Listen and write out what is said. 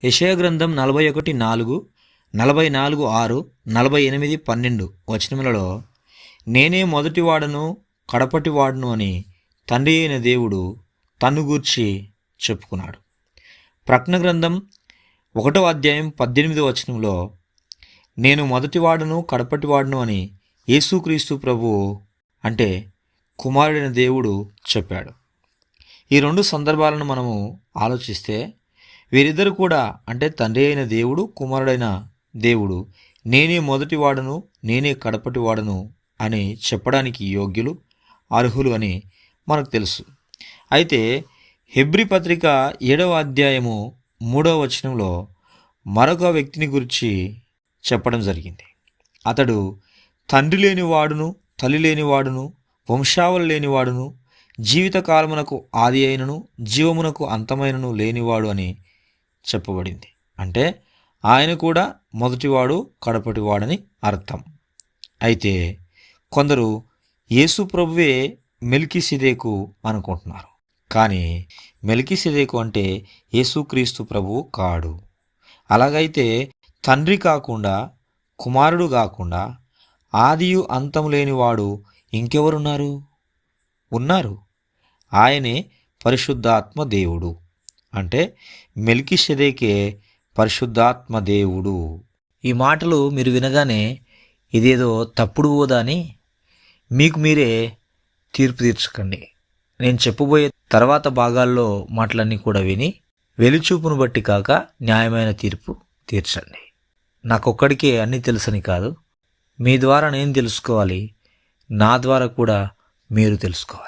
యెషయా గ్రంథం 41:4, 44:6, 48:12 వచనములలో నేనే మొదటివాడను కడపటివాడను అని తండ్రి అయిన దేవుడు తన్ను గూర్చి చెప్పుకున్నాడు. ప్రకటన గ్రంథం 1:18 వచనంలో నేను మొదటివాడను కడపటివాడను అని యేసుక్రీస్తు ప్రభువు అంటే కుమారుడైన దేవుడు చెప్పాడు. ఈ రెండు సందర్భాలను మనము ఆలోచిస్తే వీరిద్దరు కూడా అంటే తండ్రి అయిన దేవుడు కుమారుడైన దేవుడు నేనే మొదటివాడను నేనే కడపటివాడను అని చెప్పడానికి యోగ్యులు అర్హులు అని మనకు తెలుసు. అయితే హెబ్రీ పత్రిక 7వ అధ్యాయము 3వ వచనంలో మరొక వ్యక్తిని గురించి చెప్పడం జరిగింది. అతడు తండ్రి లేనివాడును తల్లి లేనివాడును వంశావళి లేనివాడును జీవితకాలమునకు ఆది అయినను జీవమునకు అంతమైనను లేనివాడు అని చెప్పబడింది. అంటే ఆయన కూడా మొదటివాడు కడపటివాడని అర్థం. అయితే కొందరు యేసు ప్రభువే మెల్కీసెదెకు అనుకుంటున్నారు. కానీ మెల్కీసెదెకు అంటే యేసుక్రీస్తు ప్రభువు కాడు. అలాగైతే తండ్రి కాకుండా కుమారుడు కాకుండా ఆదియు అంతం లేనివాడు ఇంకెవరున్నారు? ఉన్నారు. ఆయనే పరిశుద్ధాత్మ దేవుడు. అంటే మెల్కీసెదెకే పరిశుద్ధాత్మ దేవుడు. ఈ మాటలు మీరు వినగానే ఇదేదో తప్పుడు ఓదా అని మీకు మీరే తీర్పు తీర్చకండి. నేను చెప్పబోయే తర్వాత భాగాల్లో మాటలన్నీ కూడా విని వెలిచూపును బట్టి కాక న్యాయమైన తీర్పు తీర్చండి. నాకొక్కడికే అన్నీ తెలుసని కాదు, మీ ద్వారా నేను తెలుసుకోవాలి, నా ద్వారా కూడా మీరు తెలుసుకోవాలి.